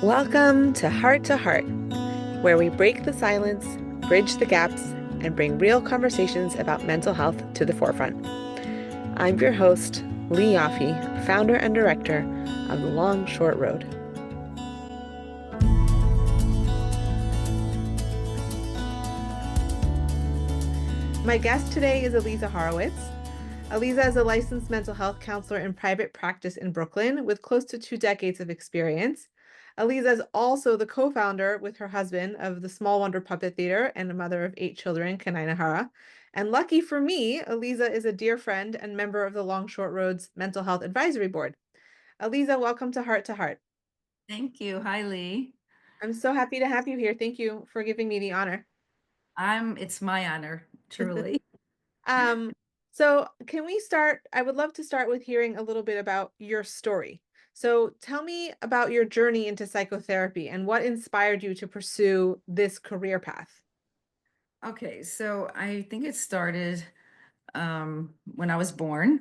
Welcome to Heart, where we break the silence, bridge the gaps, and bring real conversations about mental health to the forefront. I'm your host, Leigh, founder and director of The Long Short Road. My guest today is Aliza Horowitz. Aliza is a licensed mental health counselor in private practice in Brooklyn with close to 2 decades of experience. Aliza is also the co-founder with her husband of the Small Wonder Puppet Theater and a mother of 8 children, Kanai Nahara. And lucky for me, Aliza is a dear friend and member of the Long Short Road's Mental Health Advisory Board. Aliza, welcome to Heart. Thank you. Hi, Leigh. I'm so happy to have you here. Thank you for giving me the honor. It's my honor, truly. Um, so can we start? I would love to start with hearing a little bit about your story. So tell me about your journey into psychotherapy and what inspired you to pursue this career path. Okay, so I think it started when I was born.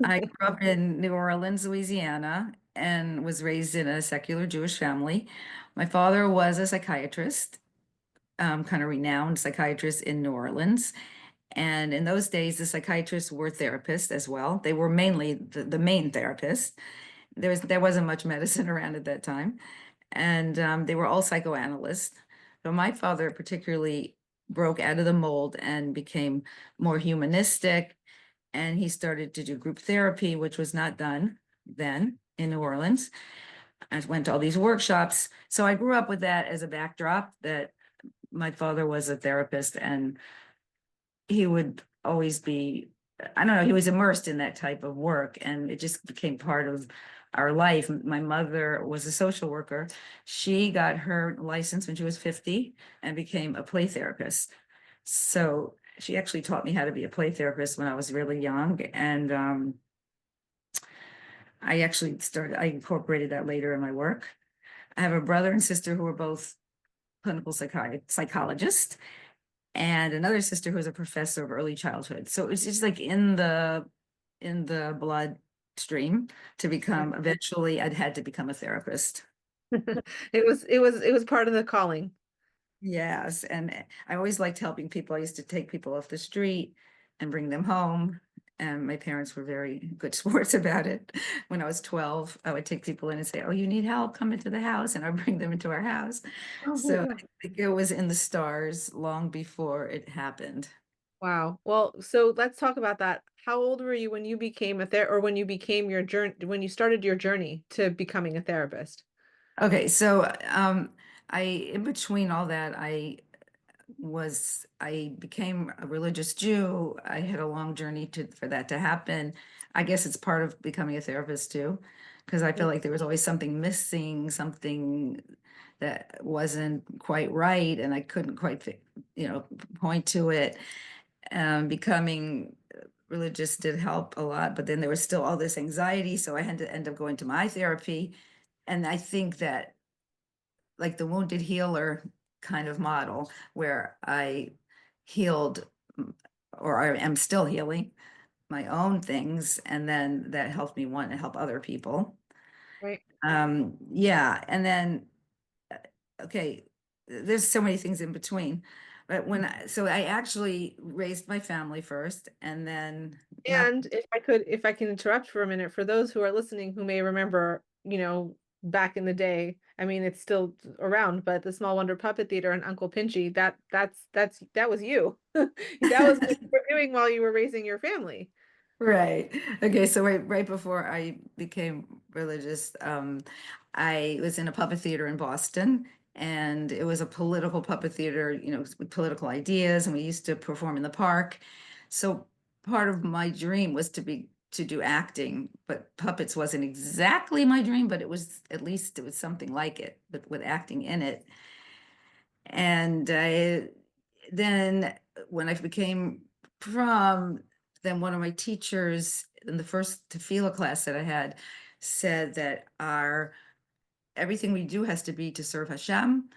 I grew up in New Orleans, Louisiana, and was raised in a secular Jewish family. My father was a psychiatrist, kind of renowned psychiatrist in New Orleans. And in those days, the psychiatrists were therapists as well. They were mainly the main therapists. There wasn't much medicine around at that time, and they were all psychoanalysts. So my father particularly broke out of the mold and became more humanistic, and he started to do group therapy, which was not done then in New Orleans. I went to all these workshops, so I grew up with that as a backdrop, that my father was a therapist and he would always be, I don't know, he was immersed in that type of work, and it just became part of our life. My mother was a social worker. She got her license when she was 50 and became a play therapist. So she actually taught me how to be a play therapist when I was really young. And I incorporated that later in my work. I have a brother and sister who are both clinical psychologists, and another sister who's a professor of early childhood. So it's just like in the bloodstream to become, eventually I'd had to become a therapist. It was part of the calling. Yes, and I always liked helping people. I used to take people off the street and bring them home. And my parents were very good sports about it. When I was 12, I would take people in and say, "Oh, you need help? Come into the house," and I'd bring them into our house. Oh my So God. I think it was in the stars long before it happened. Wow. Well, so let's talk about that. How old were you when you became a ther or when you became your journey when you started your journey to becoming a therapist? Okay, so I in between all that, I became a religious Jew. I had a long journey to for that to happen. I guess it's part of becoming a therapist too, because I feel like there was always something missing, something that wasn't quite right, and I couldn't quite point to it. Becoming religious did help a lot, but then there was still all this anxiety, so I had to end up going to my therapy. And I think that, like, the wounded healer kind of model, where I healed, or I am still healing my own things, and then that helped me want to help other people. Right. Yeah, and then okay, there's so many things in between. But so I actually raised my family first, and then not And if I can interrupt for a minute, for those who are listening who may remember, back in the day, I mean, it's still around, but the Small Wonder Puppet Theater and Uncle Pinchy, that was you. That was what you were doing while you were raising your family. right. Okay, so right before I became religious, I was in a puppet theater in Boston, and it was a political puppet theater, with political ideas, and we used to perform in the park. So part of my dream was to do acting, but puppets wasn't exactly my dream, but it was something like it, but with acting in it. And then when I became prom, then one of my teachers in the first tefillah class that I had said that our everything we do has to be to serve Hashem.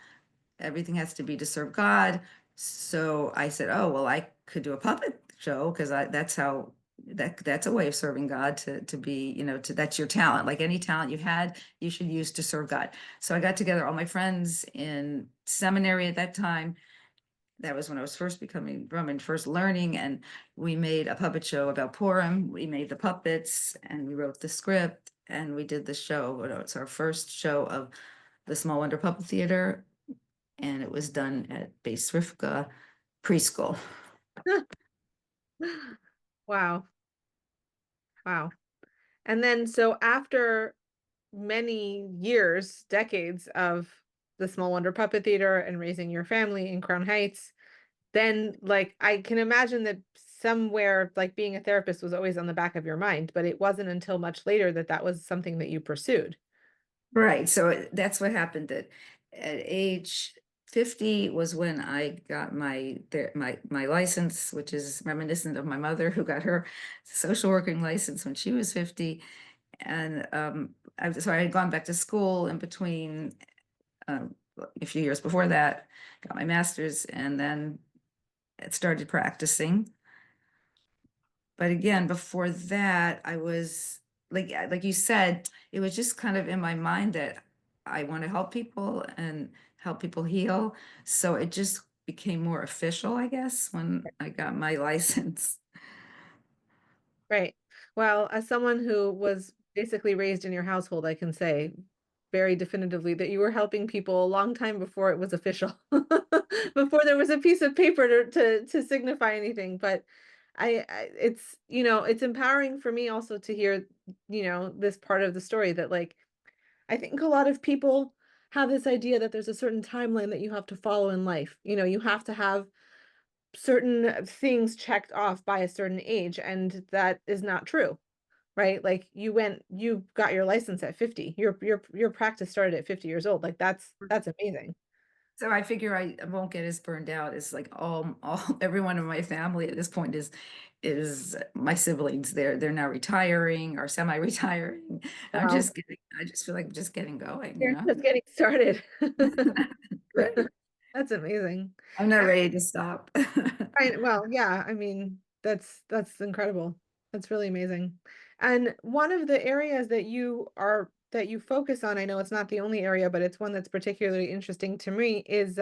Everything has to be to serve God. So I said, "Oh, well, I could do a puppet show, because that's how that's a way of serving God to be, that's your talent. Like any talent you had, you should use to serve God. So I got together all my friends in seminary at that time. That was when I was first becoming Brahmin, first learning, and we made a puppet show about Purim. We made the puppets and we wrote the script and we did the show. It's our first show of the Small Wonder Puppet Theater, and it was done at Beis Rivka preschool. Wow. Wow. And then so after many years, decades of the Small Wonder Puppet Theater and raising your family in Crown Heights, then like I can imagine that somewhere like being a therapist was always on the back of your mind, but it wasn't until much later that that was something that you pursued. Right. So that's what happened at age 50 was when I got my license, which is reminiscent of my mother who got her social working license when she was 50. And so I had gone back to school in between a few years before that, got my master's, and then started practicing. But again, before that, I was like you said, it was just kind of in my mind that I want to help people and help people heal. So it just became more official, I guess, when I got my license. Right. Well, as someone who was basically raised in your household, I can say very definitively that you were helping people a long time before it was official, before there was a piece of paper to signify anything. But it's, it's empowering for me also to hear, this part of the story that like, I think a lot of people have this idea that there's a certain timeline that you have to follow in life. You have to have certain things checked off by a certain age, and that is not true, right? Like you got your license at 50. Your practice started at 50 years old. Like that's amazing. So I figure I won't get as burned out as like all everyone in my family at this point is my siblings. They're now retiring or semi-retiring. Wow. I just feel like I'm just getting going, You're just getting started. Right. That's amazing. I'm not ready to stop. Well, yeah, I mean, that's incredible. That's really amazing. And one of the areas that you focus on, I know it's not the only area, but it's one that's particularly interesting to me, is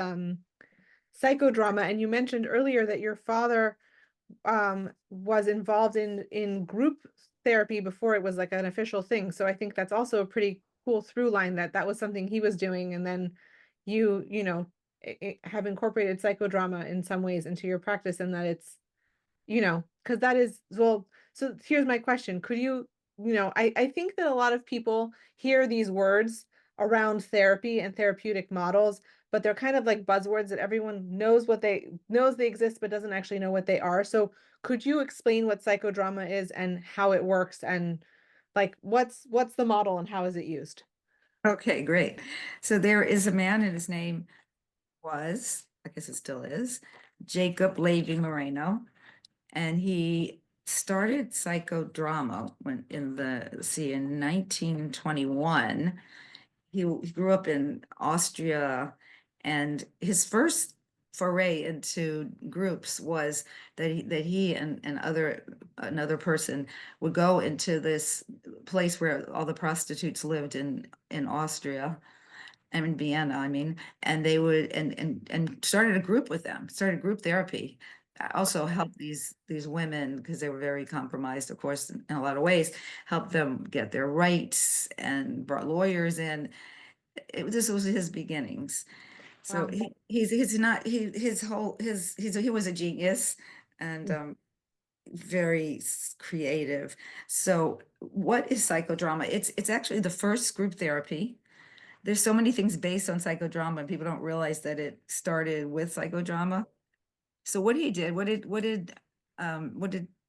psychodrama. And you mentioned earlier that your father was involved in group therapy before it was like an official thing. So I think that's also a pretty cool through line that that was something he was doing, and then have incorporated psychodrama in some ways into your practice, and that it's, because that is, well, so here's my question. Could you, I think that a lot of people hear these words around therapy and therapeutic models, but they're kind of like buzzwords that everyone knows they exist, but doesn't actually know what they are. So could you explain what psychodrama is and how it works, and like what's the model and how is it used? Okay, great. So there is a man, and his name was, I guess it still is, Jacob Leigh Moreno, and he started psychodrama in 1921. He grew up in Austria, and his first foray into groups was that he and another person would go into this place where all the prostitutes lived in Austria and in Vienna, I mean, and they would and started a group with them, started group therapy. Also helped these women because they were very compromised, of course, in a lot of ways, helped them get their rights and brought lawyers in. This was his beginnings. So Wow. he's not his whole he was a genius and very creative. So what is psychodrama? It's actually the first group therapy. There's so many things based on psychodrama, and people don't realize that it started with psychodrama. So what he did, what did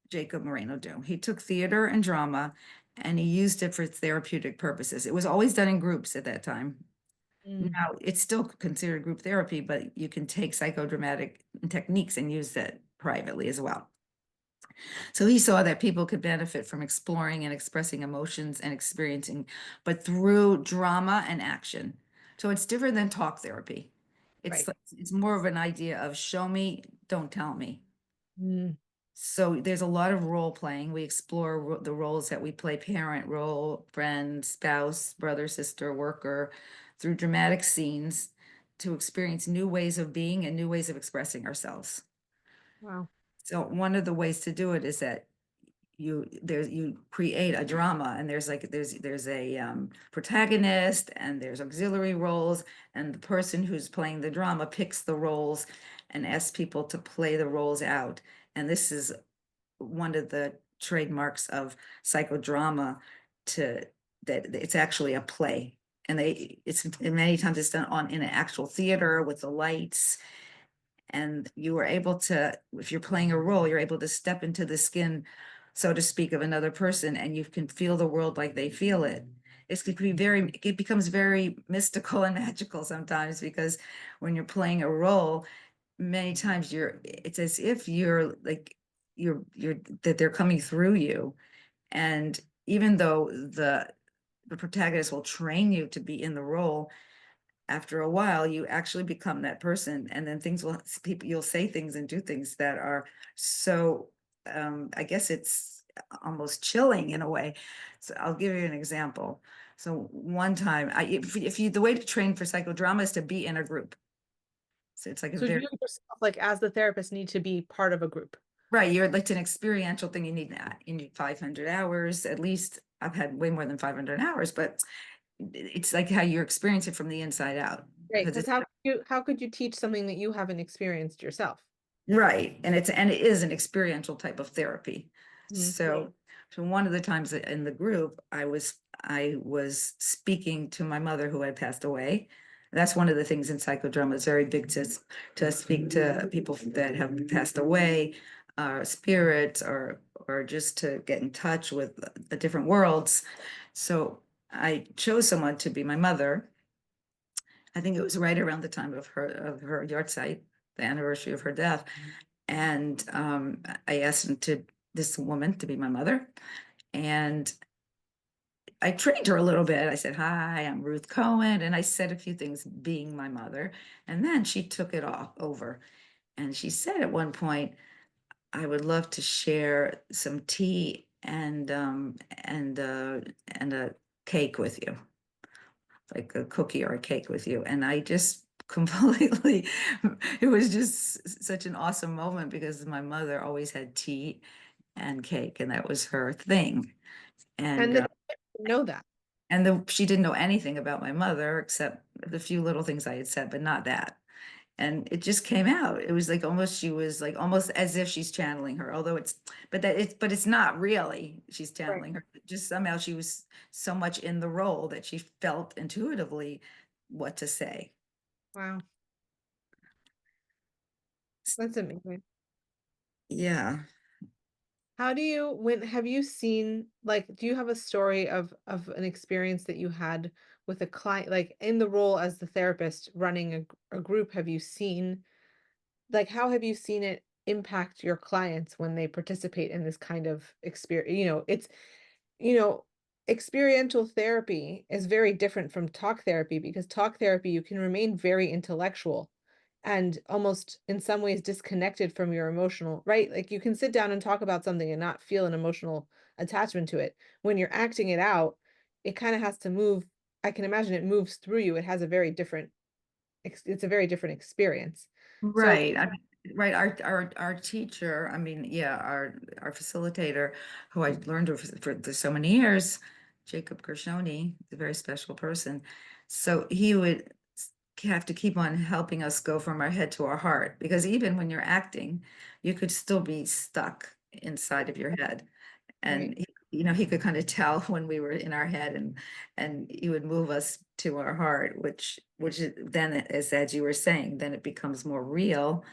Jacob Moreno do? He took theater and drama and he used it for therapeutic purposes. It was always done in groups at that time. Mm, Now, it's still considered group therapy, but you can take psychodramatic techniques and use that privately as well. So he saw that people could benefit from exploring and expressing emotions and experiencing, but through drama and action. So it's different than talk therapy. right. It's more of an idea of show me, don't tell me. Mm, So there's a lot of role playing. We explore the roles that we play: parent role, friend, spouse, brother, sister, worker, through dramatic scenes to experience new ways of being and new ways of expressing ourselves. Wow. So one of the ways to do it is that you create a drama, and there's a protagonist, and there's auxiliary roles, and the person who's playing the drama picks the roles and asks people to play the roles out. And this is one of the trademarks of psychodrama, to that it's actually a play. And it's many times it's done in an actual theater with the lights, and you are able to, if you're playing a role, you're able to step into the skin, so to speak, of another person, and you can feel the world like they feel it. It becomes very mystical and magical sometimes, because when you're playing a role, many times it's as if you're that they're coming through you. And even though the protagonist will train you to be in the role, after a while you actually become that person, and then you'll say things and do things that are so, I guess it's almost chilling in a way. So I'll give you an example. So one time, if you the way to train for psychodrama is to be in a group. So it's like a So you very yourself, like as the therapist, need to be part of a group. right. You're like, an experiential thing. You need 500 hours at least. I've had way more than 500 hours, but it's like how you experience it from the inside out, Right. because Because it's how could you teach something that you haven't experienced yourself? right. And it is an experiential type of therapy. Mhm. So one of the times in the group, I was speaking to my mother who had passed away. That's one of the things in psychodrama. It's very big to speak to people that have passed away, spirits, or just to get in touch with the different worlds. So I chose someone to be my mother. I think it was right around the time of her yard site, the anniversary of her death. And I asked this woman to be my mother. And I trained her a little bit. I said, "Hi, I'm Ruth Cohen." And I said a few things being my mother. And then she took it off over. And she said at one point, "I would love to share some tea and a cake with you, like a cookie or a cake with you." And I just completely, it was just such an awesome moment, because my mother always had tea and cake, and that was her thing. And And the know that. she didn't know anything about my mother except the few little things I had said, but not that. And it just came out. It was like she was like almost as if she's channeling her, although but it's not really she's Right. channeling her. Just somehow she was so much in the role that she felt intuitively what to say. Wow. That's amazing. Yeah. How do you when have you seen like do you have a story of an experience that you had with a client like in the role as the therapist running a group have you seen like how have you seen it impact your clients when they participate in this kind of experience it's you know, experiential therapy is very different from talk therapy because talk therapy, you can remain very intellectual and almost in some ways disconnected from your emotional, right? Like you can sit down and talk about something and not feel an emotional attachment to it. When you're acting it out, it kind of has to move. I can imagine it moves through you. It has a very different, it's a very different experience. So, Right. Right. Our teacher, I mean, yeah, our facilitator, who I learned with for so many years, Jacob Gershoni, is a very special person. So he would have to keep on helping us go from our head to our heart, because even when you're acting, you could still be stuck inside of your head. right. And he could kind of tell when we were in our head, and he would move us to our heart, then as you were saying, then it becomes more real.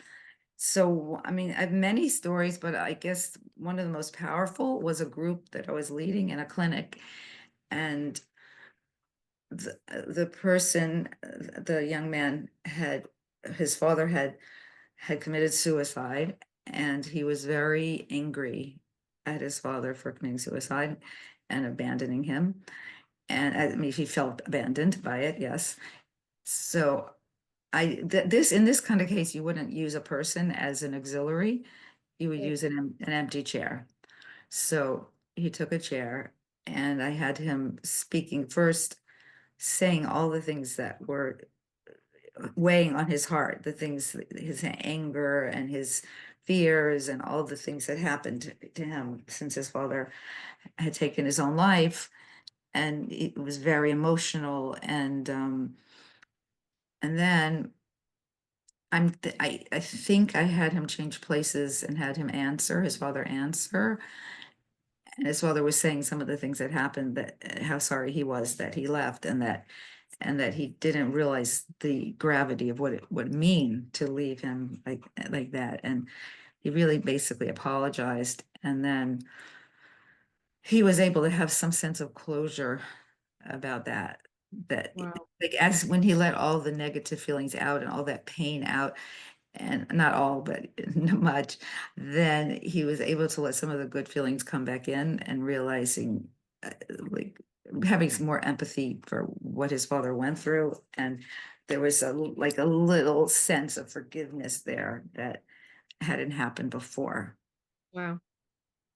So I mean, I have many stories, but I guess one of the most powerful was a group that I was leading in a clinic. And the young man, had his father had committed suicide, and he was very angry at his father for committing suicide and abandoning him. And I mean, he felt abandoned by it, yes. So this in this kind of case, you wouldn't use a person as an auxiliary. he would Right. use an empty chair. So he took a chair, and I had him speaking first, saying all the things that were weighing on his heart, the things, his anger and his fears and all the things that happened to him since his father had taken his own life. And it was very emotional. And then I think I had him change places and had him answer, his father answer. And his father was saying some of the things that happened, that how sorry he was that he left, and that he didn't realize the gravity of what it would mean to leave him like that. And he really basically apologized. And then he was able to have some sense of closure about that. That Wow. like as when he let all the negative feelings out and all that pain out, and not all, but much, then he was able to let some of the good feelings come back in, and realizing, like, having some more empathy for what his father went through. And there was like a little sense of forgiveness there that hadn't happened before. Wow.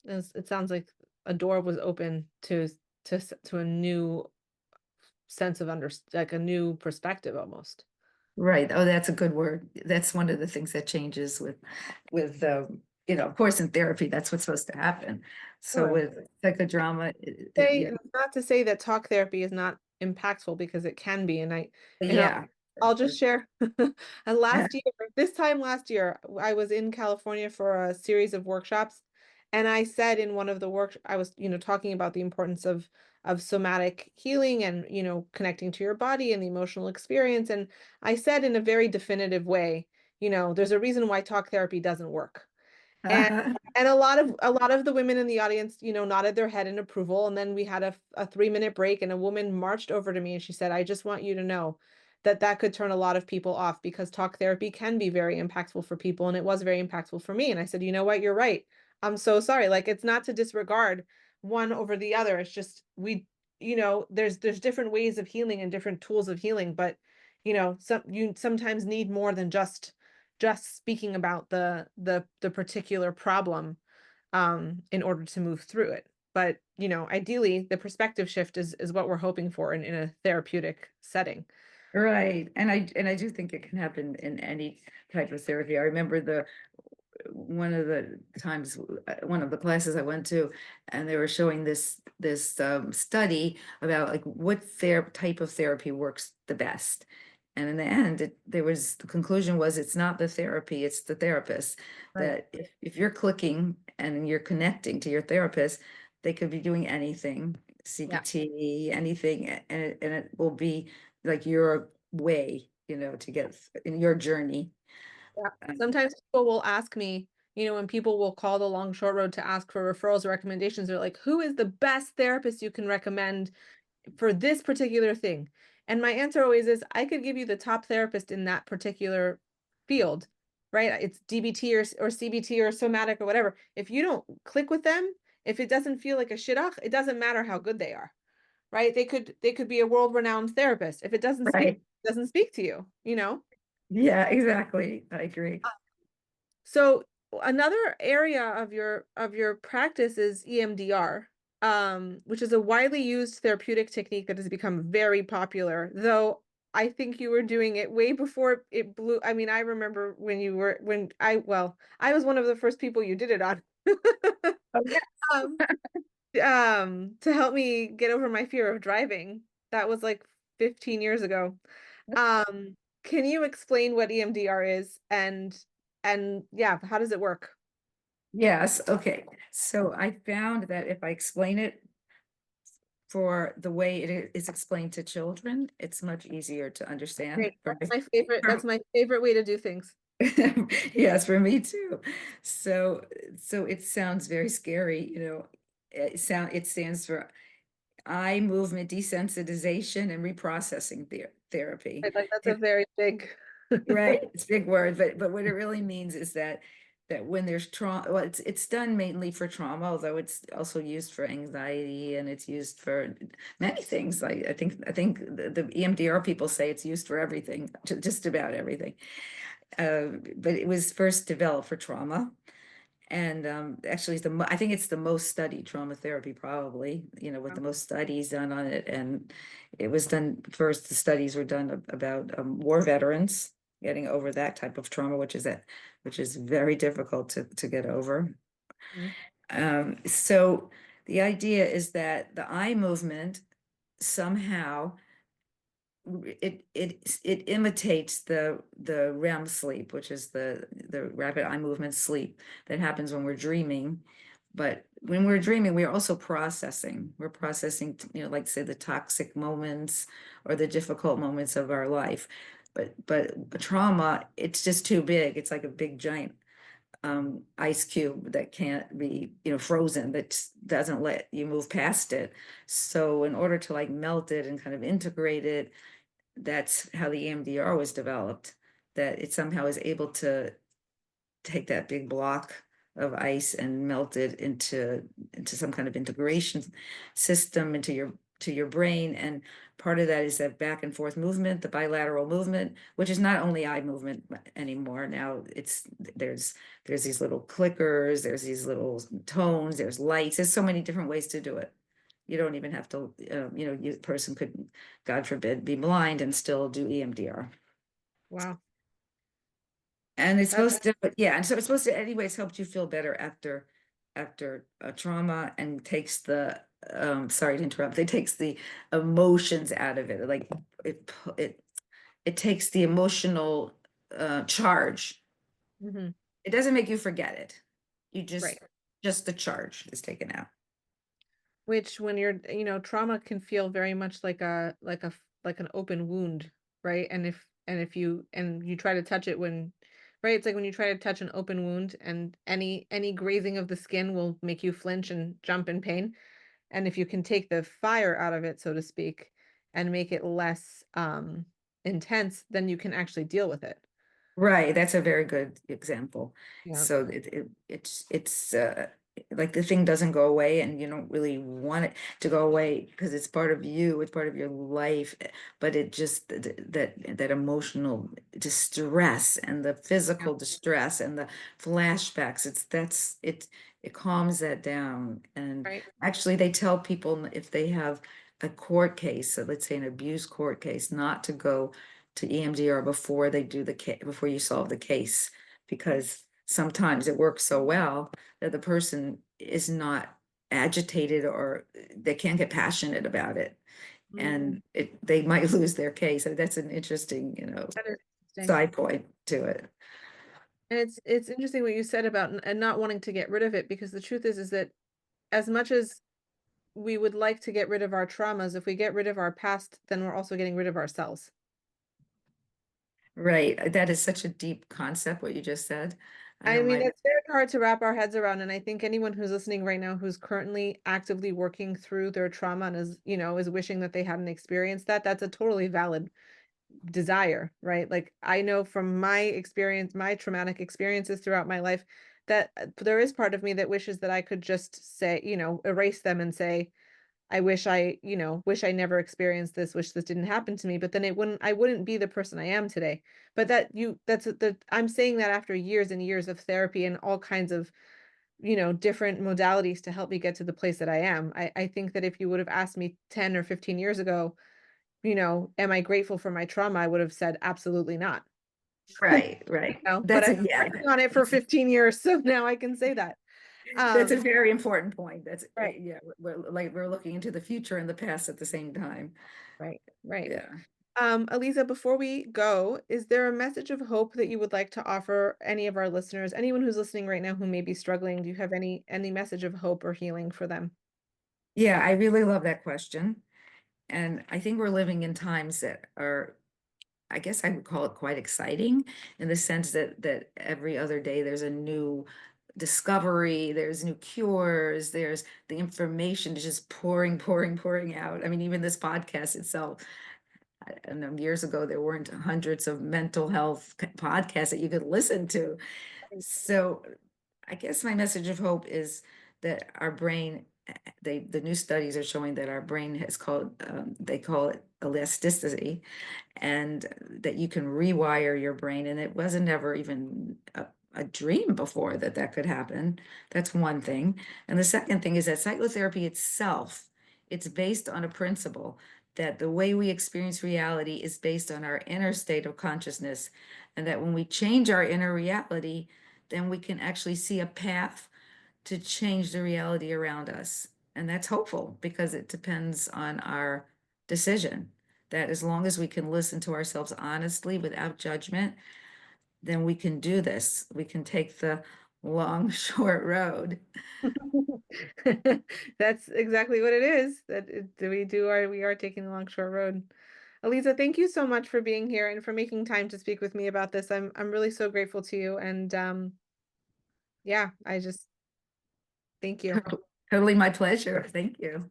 It sounds like a door was open to a new sense of like a new perspective almost. Right. Oh, that's a good word. That's one of the things that changes with of course, in therapy, that's what's supposed to happen. So Sure. with psychodrama, Say not to say that talk therapy is not impactful because it can be, and yeah. I'll just share. And last year, this time last year, I was in California for a series of workshops, and I said in one of the work I was, talking about the importance of somatic healing and, connecting to your body and the emotional experience. And I said in a very definitive way, there's a reason why talk therapy doesn't work. And and a lot of the women in the audience, nodded their head in approval. And then we had a 3-minute break, and a woman marched over to me and she said, "I just want you to know that that could turn a lot of people off because talk therapy can be very impactful for people." And it was very impactful for me. And I said, "You know what? You're right. I'm so sorry." Like, it's not to disregard one over the other. It's just there's different ways of healing and different tools of healing, but you sometimes need more than just speaking about the particular problem in order to move through it. But ideally, the perspective shift is what we're hoping for in a therapeutic setting. Right. And I do think it can happen in any type of therapy. I remember the one of the times, one of the classes I went to, and they were showing this study about like what their type of therapy works the best. And in the end, the conclusion was it's not the therapy, it's the therapist. Right. That if you're clicking and you're connecting to your therapist, they could be doing anything, Yeah. CBT, anything, and it will be like your way, to get in your journey. Yeah. Um, Sometimes people will ask me, when people will call the long short road to ask for referrals or recommendations, they're like, "Who is the best therapist you can recommend for this particular thing?" And my answer always is, I could give you the top therapist in that particular field, right? It's DBT or CBT or somatic or whatever. If you don't click with them, if it doesn't feel like a shidduch, it doesn't matter how good they are, right? They could be a world-renowned therapist. If it right. doesn't speak to you. Yeah, exactly. I agree. So another area of your practice is EMDR, which is a widely used therapeutic technique that has become very popular, though I think you were doing it way before it blew. I mean, I remember I was one of the first people you did it on. Oh, yeah. Um, to help me get over my fear of driving. That was like 15 years ago. Um, can you explain what EMDR is and yeah, how does it work? Yes. Okay. So I found that if I explain it for the way is explained to children, it's much easier to understand. Great. That's my favorite way to do things. Yes, for me too. So, so it sounds very scary, it stands for eye movement desensitization and reprocessing therapy. Like that's a very big Right, it's a big word, but what it really means is that when there's trauma, well, it's done mainly for trauma, although it's also used for anxiety, and it's used for many things. Like I think the EMDR people say it's used for everything, just about everything. But it was first developed for trauma, And actually, I think it's the most studied trauma therapy, probably, with the most studies done on it. And it was done first, the studies were done about war veterans getting over that type of trauma, which is very difficult to get over. Mhm. So the idea is that the eye movement somehow it imitates the REM sleep, which is the rapid eye movement sleep that happens when we're dreaming. But when we're dreaming, we're also processing. We're processing, like say the toxic moments or the difficult moments of our life. But trauma, it's just too big. It's like a big giant ice cube that can't be, frozen, that doesn't let you move past it. So in order to like melt it and kind of integrate it, that's how the EMDR was developed, that it somehow is able to take that big block of ice and melt it into some kind of integration system to your brain. And part of that is that back and forth movement, the bilateral movement, which is not only eye movement anymore. Now there's these little clickers, there's these little tones, there's lights, there's so many different ways to do it. You don't even have to, a person could, God forbid, be blind and still do EMDR. Wow. And it's That, supposed to, yeah, and so it's supposed to anyways help you feel better after a trauma, and takes the sorry to interrupt, it takes the emotions out of it. Like it it takes the emotional charge. mhm. It doesn't make you forget it. You Right. just the charge is taken out. Which when you're, trauma can feel very much like an open wound, right? And if you try to touch it when, right, it's like when you try to touch an open wound and any grazing of the skin will make you flinch and jump in pain. And if you can take the fire out of it, so to speak, and make it less intense, then you can actually deal with it. Right, that's a very good example. Yeah. So it's like the thing doesn't go away, and you don't really want it to go away because it's part of you, it's part of your life, but it just that emotional distress and the Yeah. physical distress and the flashbacks, it calms that down. And Right. actually they tell people if they have a court case, so let's say an abuse court case, not to go to EMDR before they do the case, before you solve the case, because sometimes it works so well that the person is not agitated, or they can't get passionate about it, Mm, and they might lose their case. So that's an interesting, that is interesting. side point to it. And it's interesting what you said about and not wanting to get rid of it, because the truth is that as much as we would like to get rid of our traumas, if we get rid of our past, then we're also getting rid of ourselves. Right. That is such a deep concept, what you just said. I I know mean, my, it's very hard to wrap our heads around, and I think anyone who's listening right now who's currently actively working through their trauma and is wishing that they hadn't experienced that, that's a totally valid desire, right? Like I know from my experience, my traumatic experiences throughout my life, that there is part of me that wishes that I could just say, erase them and say, wish I never experienced this, wish this didn't happen to me, but then I wouldn't be the person I am today. But I'm saying that after years and years of therapy and all kinds of, different modalities to help me get to the place that I am. I think that if you would have asked me 10 or 15 years ago, am I grateful for my trauma? I would have said absolutely not. right, right. But That's I've a, been yeah, working on it for 15 years, so now I can say that. that's a Um, very important point. That's, right, yeah, we're looking into the future and the past at the same time. right, right. Yeah. Aliza, before we go, is there a message of hope that you would like to offer any of our listeners, anyone who's listening right now who may be struggling? Do you have any message of hope or healing for them? Yeah, I really love that question. And I think we're living in times that are, I guess I would call it quite exciting, in the sense that every other day there's a new discovery, there's new cures, there's the information is just pouring out. I mean, even this podcast itself, I don't know, years ago there weren't hundreds of mental health podcasts that you could listen to. So I guess my message of hope is that our brain, the new studies are showing that our brain has they call it elasticity, and that you can rewire your brain. And it wasn't ever even a dream before that that could happen. That's one thing. And the second thing is that psychotherapy itself, it's based on a principle that the way we experience reality is based on our inner state of consciousness, and that when we change our inner reality, then we can actually see a path to change the reality around us. And that's hopeful because it depends on our decision. That as long as we can listen to ourselves honestly without judgment, then we can do this. We can take the long, short road. That's exactly what it is. We are taking the long short road. Aliza, thank you so much for being here and for making time to speak with me about this. I'm really so grateful to you. And yeah, I just thank you. Totally my pleasure. Thank you.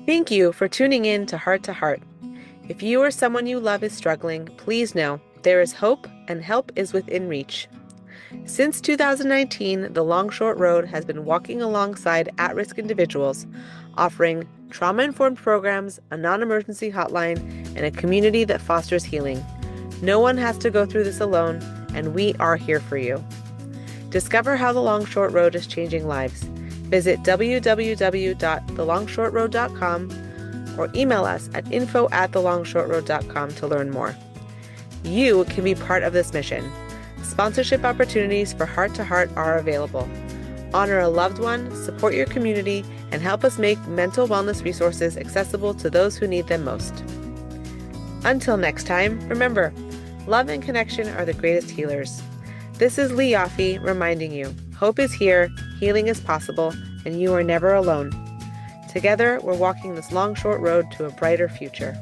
Thank you for tuning in to Heart to Heart. If you or someone you love is struggling, please know there is hope and help is within reach. Since 2019, the Long Short Road has been walking alongside at-risk individuals, offering trauma-informed programs, a non-emergency hotline, and a community that fosters healing. No one has to go through this alone, and we are here for you. Discover how the Long Short Road is changing lives. Visit www.thelongshortroad.com or email us at info@thelongshortroad.com to learn more. You can be part of this mission. Sponsorship opportunities for Heart to Heart are available. Honor a loved one, support your community, and help us make mental wellness resources accessible to those who need them most. Until next time, remember, love and connection are the greatest healers. This is Leigh reminding you, hope is here, healing is possible, and you are never alone. Together, we're walking this long, short road to a brighter future.